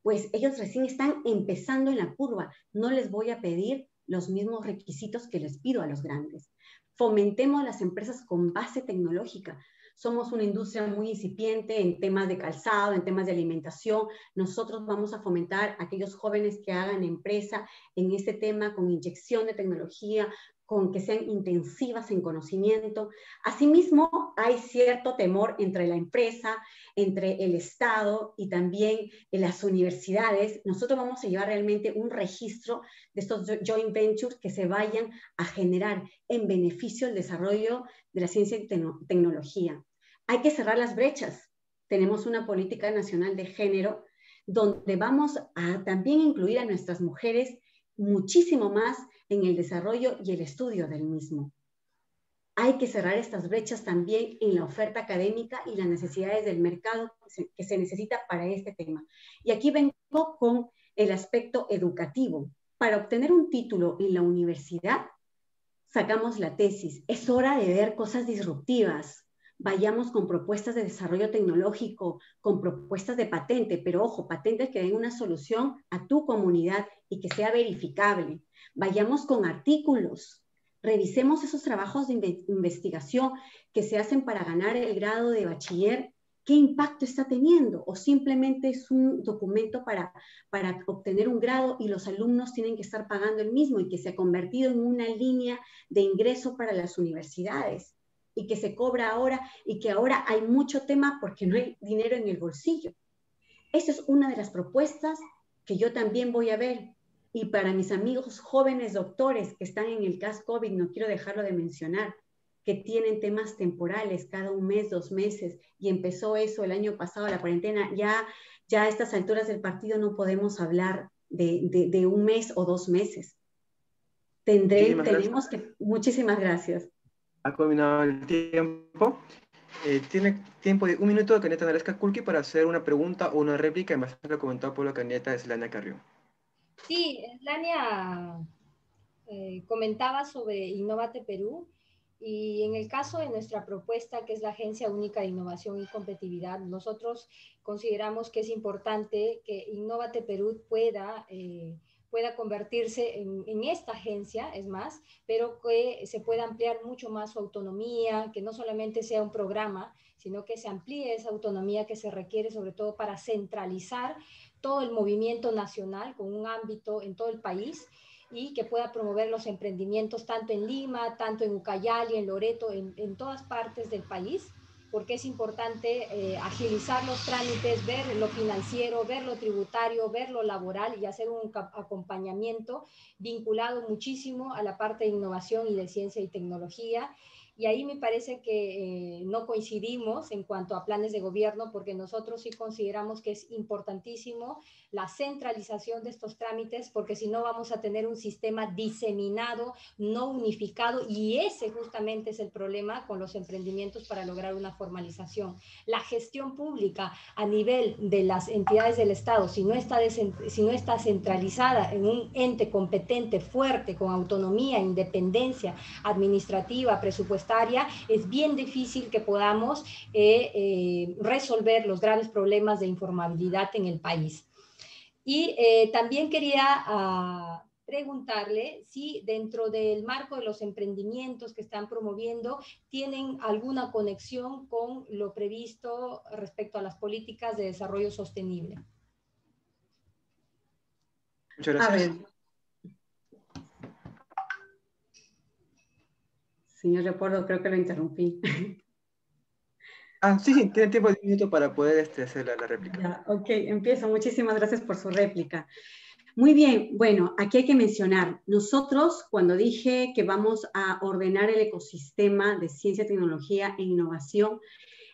pues ellos recién están empezando en la curva. No les voy a pedir los mismos requisitos que les pido a los grandes. Fomentemos las empresas con base tecnológica. Somos una industria muy incipiente en temas de calzado, en temas de alimentación. Nosotros vamos a fomentar a aquellos jóvenes que hagan empresa en este tema con inyección de tecnología, con que sean intensivas en conocimiento. Asimismo, hay cierto temor entre la empresa, entre el Estado y también en las universidades. Nosotros vamos a llevar realmente un registro de estos joint ventures que se vayan a generar en beneficio del desarrollo de la ciencia y tecnología. Hay que cerrar las brechas. Tenemos una política nacional de género donde vamos a también incluir a nuestras mujeres muchísimo más en el desarrollo y el estudio del mismo. Hay que cerrar estas brechas también en la oferta académica y las necesidades del mercado que se necesita para este tema. Y aquí vengo con el aspecto educativo. Para obtener un título en la universidad, sacamos la tesis. Es hora de ver cosas disruptivas. Vayamos con propuestas de desarrollo tecnológico, con propuestas de patente, pero ojo, patentes que den una solución a tu comunidad y que sea verificable. Vayamos con artículos, revisemos esos trabajos de investigación que se hacen para ganar el grado de bachiller, qué impacto está teniendo, o simplemente es un documento para obtener un grado y los alumnos tienen que estar pagando el mismo, y que se ha convertido en una línea de ingreso para las universidades y que se cobra ahora, y que ahora hay mucho tema porque no hay dinero en el bolsillo. Esa es una de las propuestas que yo también voy a ver. Y para mis amigos jóvenes doctores que están en el CAS COVID, no quiero dejarlo de mencionar, que tienen temas temporales cada un mes, 2 meses, y empezó eso el año pasado, la cuarentena, ya a estas alturas del partido no podemos hablar de un mes o 2 meses. Muchísimas gracias. Ha culminado el tiempo. Tiene tiempo de 1 minuto la candidata Naresca Kulki para hacer una pregunta o una réplica, en base a lo comentado por la candidata Eslania Carrión. Sí, Eslania comentaba sobre Innovate Perú, y en el caso de nuestra propuesta, que es la Agencia Única de Innovación y Competitividad, nosotros consideramos que es importante que Innovate Perú pueda convertirse en esta agencia, es más, pero que se pueda ampliar mucho más su autonomía, que no solamente sea un programa, sino que se amplíe esa autonomía que se requiere, sobre todo para centralizar todo el movimiento nacional con un ámbito en todo el país, y que pueda promover los emprendimientos tanto en Lima, tanto en Ucayali, en Loreto, en todas partes del país, porque es importante agilizar los trámites, ver lo financiero, ver lo tributario, ver lo laboral, y hacer un acompañamiento vinculado muchísimo a la parte de innovación y de ciencia y tecnología. Y ahí me parece que no coincidimos en cuanto a planes de gobierno, porque nosotros sí consideramos que es importantísimo la centralización de estos trámites, porque si no vamos a tener un sistema diseminado, no unificado, y ese justamente es el problema con los emprendimientos para lograr una formalización. La gestión pública a nivel de las entidades del Estado, si no está centralizada en un ente competente, fuerte, con autonomía, independencia administrativa, presupuestaria, es bien difícil que podamos resolver los graves problemas de informabilidad en el país. Y también quería preguntarle si dentro del marco de los emprendimientos que están promoviendo tienen alguna conexión con lo previsto respecto a las políticas de desarrollo sostenible. Muchas gracias. A ver. Señor Leopoldo, creo que lo interrumpí. Sí, tiene tiempo de 1 minuto para poder hacer la réplica. Ya, ok, empiezo. Muchísimas gracias por su réplica. Muy bien, bueno, aquí hay que mencionar, nosotros cuando dije que vamos a ordenar el ecosistema de ciencia, tecnología e innovación,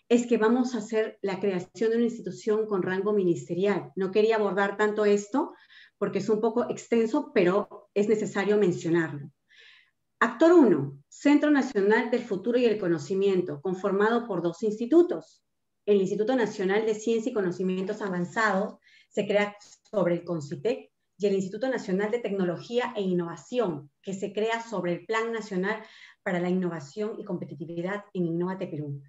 es que vamos a hacer la creación de una institución con rango ministerial. No quería abordar tanto esto porque es un poco extenso, pero es necesario mencionarlo. Actor 1, Centro Nacional del Futuro y el Conocimiento, conformado por 2 institutos. El Instituto Nacional de Ciencia y Conocimientos Avanzados se crea sobre el CONCITEC, y el Instituto Nacional de Tecnología e Innovación, que se crea sobre el Plan Nacional para la Innovación y Competitividad en Innovate Perú.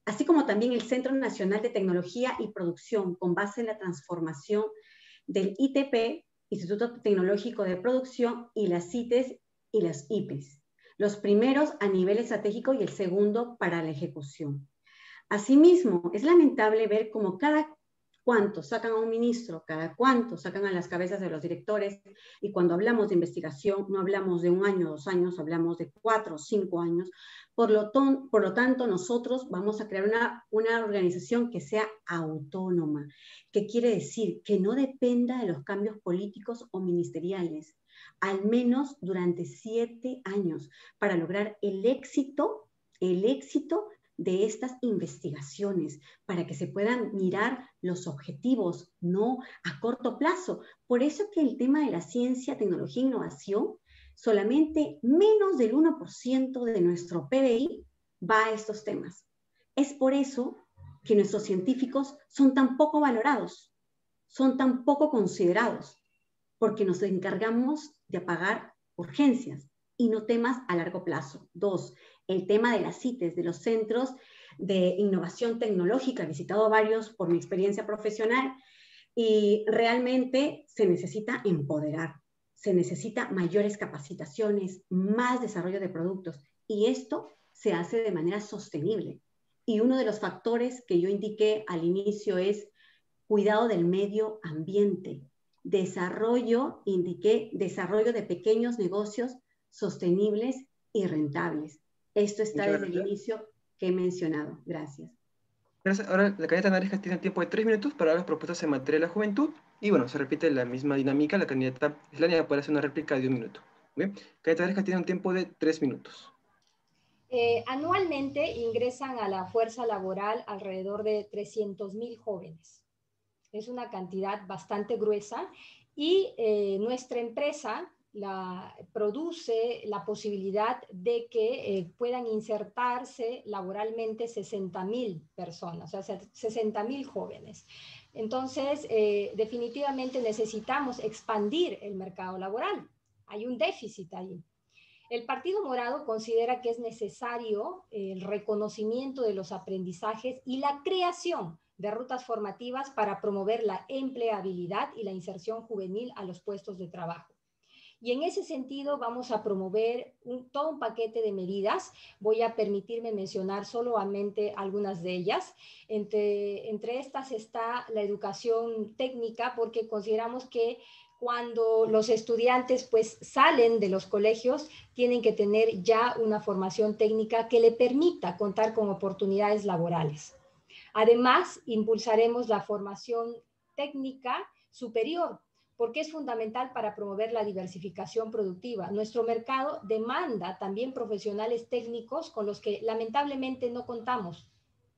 Así como también el Centro Nacional de Tecnología y Producción, con base en la transformación del ITP, Instituto Tecnológico de Producción, y las CITES y las IPES. Los primeros a nivel estratégico y el segundo para la ejecución. Asimismo, es lamentable ver cómo cada cuánto sacan a un ministro, cada cuánto sacan a las cabezas de los directores, y cuando hablamos de investigación no hablamos de 1 año, 2 años, hablamos de 4 o 5 años. Por lo tanto, nosotros vamos a crear una organización que sea autónoma, que quiere decir que no dependa de los cambios políticos o ministeriales, al menos durante 7 años, para lograr el éxito de estas investigaciones, para que se puedan mirar los objetivos, no a corto plazo. Por eso que el tema de la ciencia, tecnología e innovación, solamente menos del 1% de nuestro PBI va a estos temas. Es por eso que nuestros científicos son tan poco valorados, son tan poco considerados, porque nos encargamos de apagar urgencias y no temas a largo plazo. 2, el tema de las CITES, de los centros de innovación tecnológica. He visitado varios por mi experiencia profesional y realmente se necesita empoderar, se necesita mayores capacitaciones, más desarrollo de productos, y esto se hace de manera sostenible. Y uno de los factores que yo indiqué al inicio es cuidado del medio ambiente, indiqué desarrollo de pequeños negocios sostenibles y rentables. Esto está desde el inicio que he mencionado. Gracias. Ahora la candidata Naresca tiene tiempo de 3 minutos para dar las propuestas en materia de la juventud. Y bueno, se repite la misma dinámica. La candidata Islania puede hacer una réplica de 1 minuto. ¿Bien? Candidata Naresca tiene un tiempo de 3 minutos. Anualmente ingresan a la fuerza laboral alrededor de 300.000 jóvenes. Es una cantidad bastante gruesa y nuestra empresa produce la posibilidad de que puedan insertarse laboralmente 60.000 personas, o sea, 60.000 jóvenes. Entonces, definitivamente necesitamos expandir el mercado laboral. Hay un déficit ahí. El Partido Morado considera que es necesario el reconocimiento de los aprendizajes y la creación de rutas formativas para promover la empleabilidad y la inserción juvenil a los puestos de trabajo. Y en ese sentido vamos a promover todo un paquete de medidas. Voy a permitirme mencionar solamente algunas de ellas. Entre estas está la educación técnica, porque consideramos que cuando los estudiantes pues salen de los colegios, tienen que tener ya una formación técnica que le permita contar con oportunidades laborales. Además, impulsaremos la formación técnica superior, porque es fundamental para promover la diversificación productiva. Nuestro mercado demanda también profesionales técnicos con los que lamentablemente no contamos,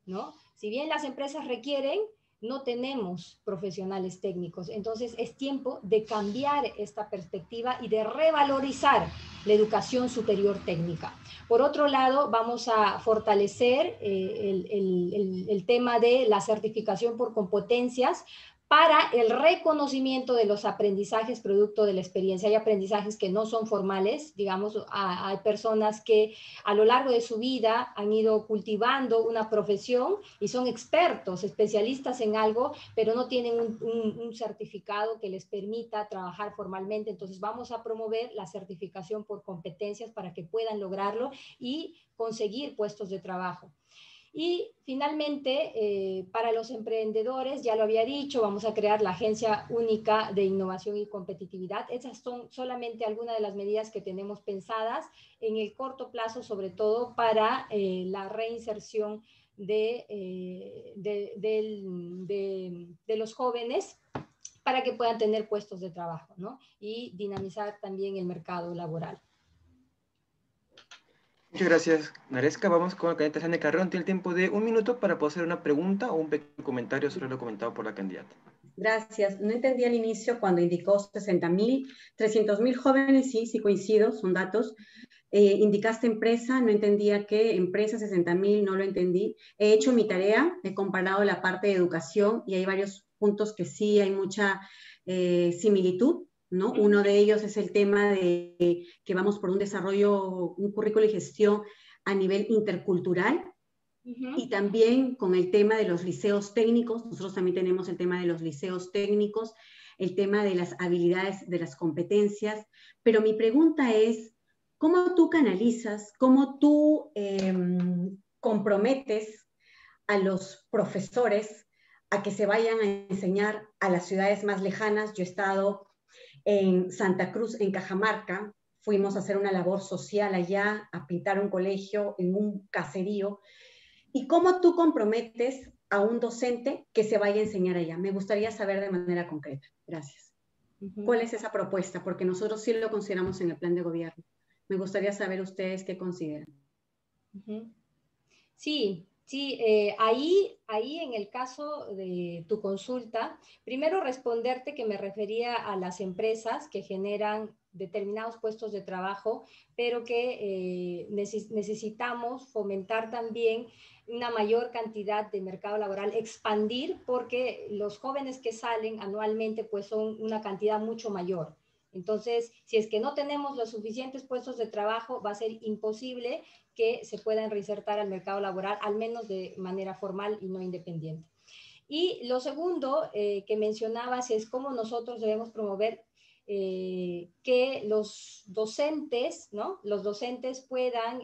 ¿no? Si bien las empresas requieren, no tenemos profesionales técnicos. Entonces es tiempo de cambiar esta perspectiva y de revalorizar la educación superior técnica. Por otro lado, vamos a fortalecer el tema de la certificación por competencias para el reconocimiento de los aprendizajes producto de la experiencia. Hay aprendizajes que no son formales, digamos, hay personas que a lo largo de su vida han ido cultivando una profesión y son expertos, especialistas en algo, pero no tienen un certificado que les permita trabajar formalmente. Entonces vamos a promover la certificación por competencias para que puedan lograrlo y conseguir puestos de trabajo. Y finalmente, para los emprendedores, ya lo había dicho, vamos a crear la Agencia Única de Innovación y Competitividad. Esas son solamente algunas de las medidas que tenemos pensadas en el corto plazo, sobre todo para la reinserción de los jóvenes para que puedan tener puestos de trabajo, ¿no? Y dinamizar también el mercado laboral. Muchas gracias, Naresca. Vamos con la candidata Islania Carrión. Tiene el tiempo de 1 minuto para poder hacer una pregunta o un pequeño comentario sobre lo comentado por la candidata. Gracias. No entendí al inicio cuando indicó 60.000, 300.000 jóvenes, sí coincido, son datos. Indicaste empresa, no entendía qué empresa, 60.000, no lo entendí. He hecho mi tarea, he comparado la parte de educación y hay varios puntos que sí hay mucha similitud, ¿no? Uno de ellos es el tema de que vamos por un desarrollo, un currículo y gestión a nivel intercultural. Y también con el tema de los liceos técnicos, nosotros también tenemos el tema de los liceos técnicos, el tema de las habilidades, de las competencias, pero mi pregunta es, ¿cómo tú canalizas, cómo tú comprometes a los profesores a que se vayan a enseñar a las ciudades más lejanas? Yo he estado en Santa Cruz, en Cajamarca, fuimos a hacer una labor social allá, a pintar un colegio en un caserío. ¿Y cómo tú comprometes a un docente que se vaya a enseñar allá? Me gustaría saber de manera concreta. Gracias. ¿Cuál es esa propuesta? Porque nosotros sí lo consideramos en el plan de gobierno. Me gustaría saber ustedes qué consideran. Sí, ahí en el caso de tu consulta, primero responderte que me refería a las empresas que generan determinados puestos de trabajo, pero que necesitamos fomentar también una mayor cantidad de mercado laboral, expandir, porque los jóvenes que salen anualmente pues son una cantidad mucho mayor. Entonces, si es que no tenemos los suficientes puestos de trabajo, va a ser imposible que se puedan reinsertar al mercado laboral, al menos de manera formal y no independiente. Y lo segundo que mencionabas es cómo nosotros debemos promover que los docentes, ¿no? Los docentes puedan,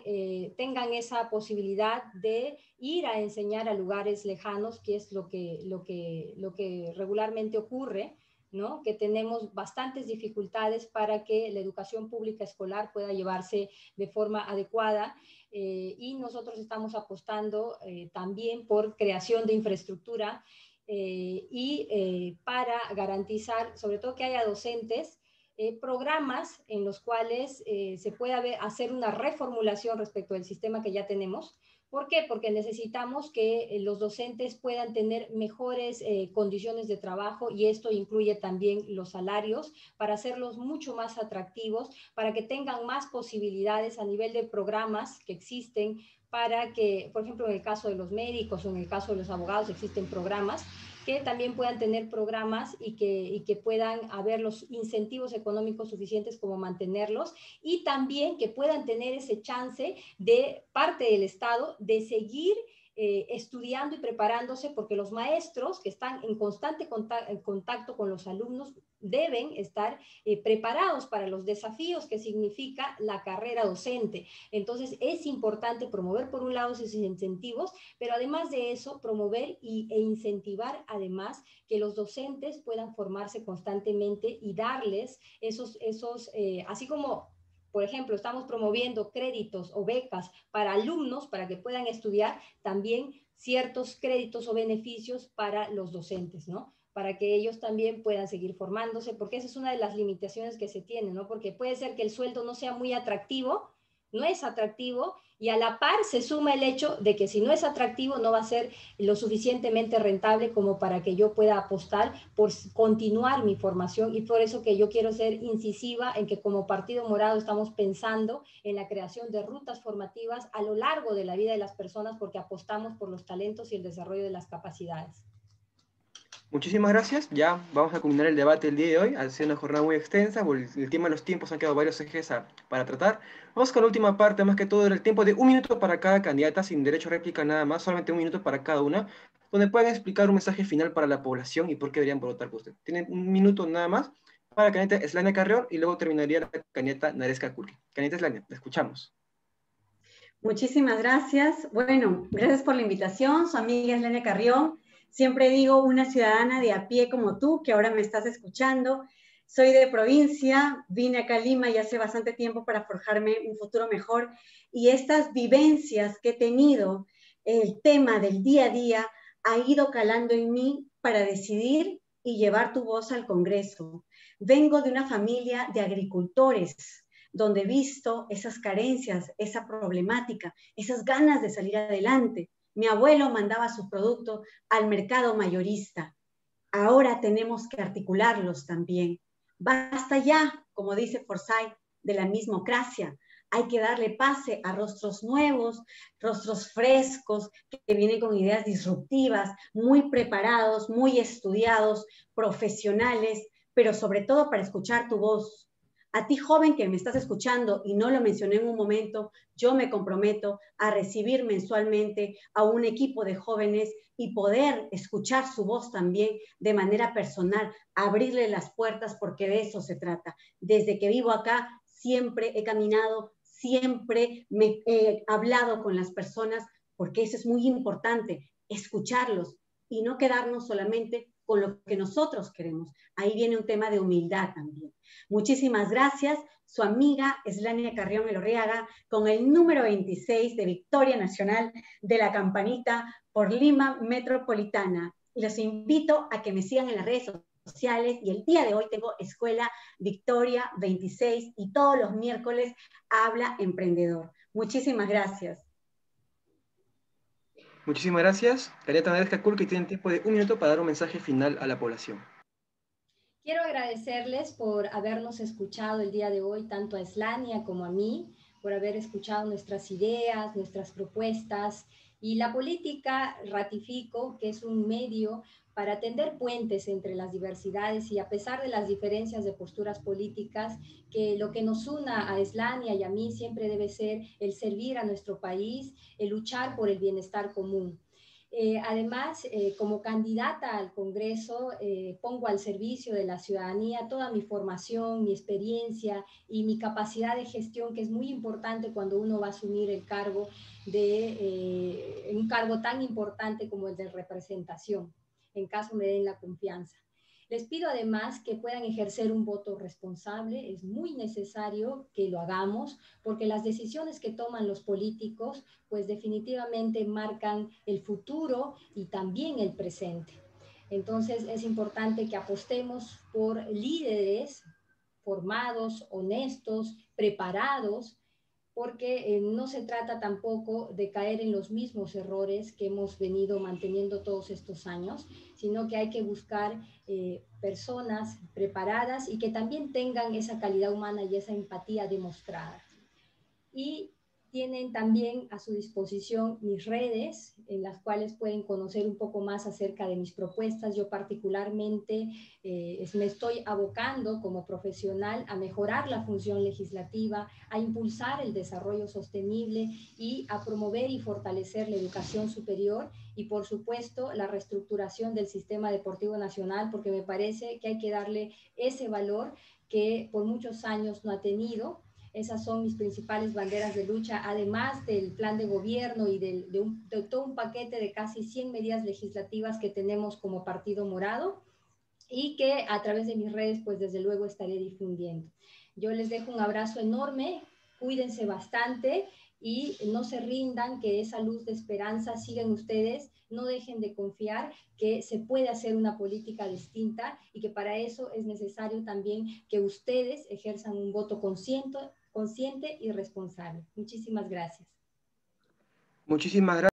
tengan esa posibilidad de ir a enseñar a lugares lejanos, que es lo que regularmente ocurre, ¿no? Que tenemos bastantes dificultades para que la educación pública escolar pueda llevarse de forma adecuada. Y nosotros estamos apostando también por creación de infraestructura para garantizar, sobre todo que haya docentes, programas en los cuales se pueda hacer una reformulación respecto del sistema que ya tenemos. ¿Por qué? Porque necesitamos que los docentes puedan tener mejores condiciones de trabajo, y esto incluye también los salarios, para hacerlos mucho más atractivos, para que tengan más posibilidades a nivel de programas que existen, para que, por ejemplo, en el caso de los médicos o en el caso de los abogados, existen programas que también puedan tener programas y que puedan haber los incentivos económicos suficientes como mantenerlos, y también que puedan tener ese chance de parte del Estado de seguir estudiando y preparándose, porque los maestros que están en constante contacto con los alumnos deben estar preparados para los desafíos que significa la carrera docente. Entonces es importante promover por un lado esos incentivos, pero además de eso promover e incentivar además que los docentes puedan formarse constantemente y darles así como, por ejemplo, estamos promoviendo créditos o becas para alumnos para que puedan estudiar, también ciertos créditos o beneficios para los docentes, ¿no? Para que ellos también puedan seguir formándose, porque esa es una de las limitaciones que se tiene, ¿no? Porque puede ser que el sueldo no sea muy atractivo, no es atractivo, y a la par se suma el hecho de que si no es atractivo no va a ser lo suficientemente rentable como para que yo pueda apostar por continuar mi formación. Y por eso que yo quiero ser incisiva en que como Partido Morado estamos pensando en la creación de rutas formativas a lo largo de la vida de las personas, porque apostamos por los talentos y el desarrollo de las capacidades. Muchísimas gracias. Ya vamos a culminar el debate del día de hoy. Ha sido una jornada muy extensa. Por el tema de los tiempos han quedado varios ejes para tratar. Vamos con la última parte, más que todo el tiempo de 1 minuto para cada candidata, sin derecho a réplica nada más, solamente 1 minuto para cada una, donde pueden explicar un mensaje final para la población y por qué deberían votar por usted. Tienen 1 minuto nada más para la candidata Eslania Carrión y luego terminaría la candidata Naresca Kulki. Candidata Eslania, la escuchamos. Muchísimas gracias. Bueno, gracias por la invitación. Su amiga Eslania Carrión. Siempre digo, una ciudadana de a pie como tú, que ahora me estás escuchando. Soy de provincia, vine acá a Lima y hace bastante tiempo para forjarme un futuro mejor. Y estas vivencias que he tenido, el tema del día a día, ha ido calando en mí para decidir y llevar tu voz al Congreso. Vengo de una familia de agricultores, donde he visto esas carencias, esa problemática, esas ganas de salir adelante. Mi abuelo mandaba sus productos al mercado mayorista. Ahora tenemos que articularlos también. Basta ya, como dice Forsyth, de la mismocracia. Hay que darle pase a rostros nuevos, rostros frescos, que vienen con ideas disruptivas, muy preparados, muy estudiados, profesionales, pero sobre todo para escuchar tu voz. A ti, joven, que me estás escuchando, y no lo mencioné en un momento, yo me comprometo a recibir mensualmente a un equipo de jóvenes y poder escuchar su voz también de manera personal, abrirle las puertas, porque de eso se trata. Desde que vivo acá, siempre he caminado, siempre me he hablado con las personas, porque eso es muy importante, escucharlos y no quedarnos solamente con lo que nosotros queremos. Ahí viene un tema de humildad también. Muchísimas gracias. Su amiga Eslania Carrión Elorriaga, con el número 26 de Victoria Nacional de la Campanita por Lima Metropolitana. Los invito a que me sigan en las redes sociales, y el día de hoy tengo Escuela Victoria 26 y todos los miércoles Habla Emprendedor. Muchísimas gracias. Muchísimas gracias. Candidata Naresca Kulki, tienen tiempo de 1 minuto para dar un mensaje final a la población. Quiero agradecerles por habernos escuchado el día de hoy, tanto a Eslania como a mí, por haber escuchado nuestras ideas, nuestras propuestas. Y la política, ratifico, que es un medio para tender puentes entre las diversidades, y a pesar de las diferencias de posturas políticas, que lo que nos una a Eslania y a mí siempre debe ser el servir a nuestro país, el luchar por el bienestar común. Además, como candidata al Congreso, pongo al servicio de la ciudadanía toda mi formación, mi experiencia y mi capacidad de gestión, que es muy importante cuando uno va a asumir el cargo un cargo tan importante como el de representación, en caso me den la confianza. Les pido además que puedan ejercer un voto responsable. Es muy necesario que lo hagamos porque las decisiones que toman los políticos pues definitivamente marcan el futuro y también el presente. Entonces es importante que apostemos por líderes formados, honestos, preparados, porque no se trata tampoco de caer en los mismos errores que hemos venido manteniendo todos estos años, sino que hay que buscar personas preparadas y que también tengan esa calidad humana y esa empatía demostrada. Y tienen también a su disposición mis redes, en las cuales pueden conocer un poco más acerca de mis propuestas. Yo particularmente me estoy abocando como profesional a mejorar la función legislativa, a impulsar el desarrollo sostenible y a promover y fortalecer la educación superior y, por supuesto, la reestructuración del sistema deportivo nacional, porque me parece que hay que darle ese valor que por muchos años no ha tenido. Esas son mis principales banderas de lucha, además del plan de gobierno y de todo un paquete de casi 100 medidas legislativas que tenemos como Partido Morado y que a través de mis redes, pues desde luego estaré difundiendo. Yo les dejo un abrazo enorme, cuídense bastante y no se rindan, que esa luz de esperanza sigan ustedes, no dejen de confiar que se puede hacer una política distinta y que para eso es necesario también que ustedes ejerzan un voto consciente y responsable. Muchísimas gracias. Muchísimas gracias.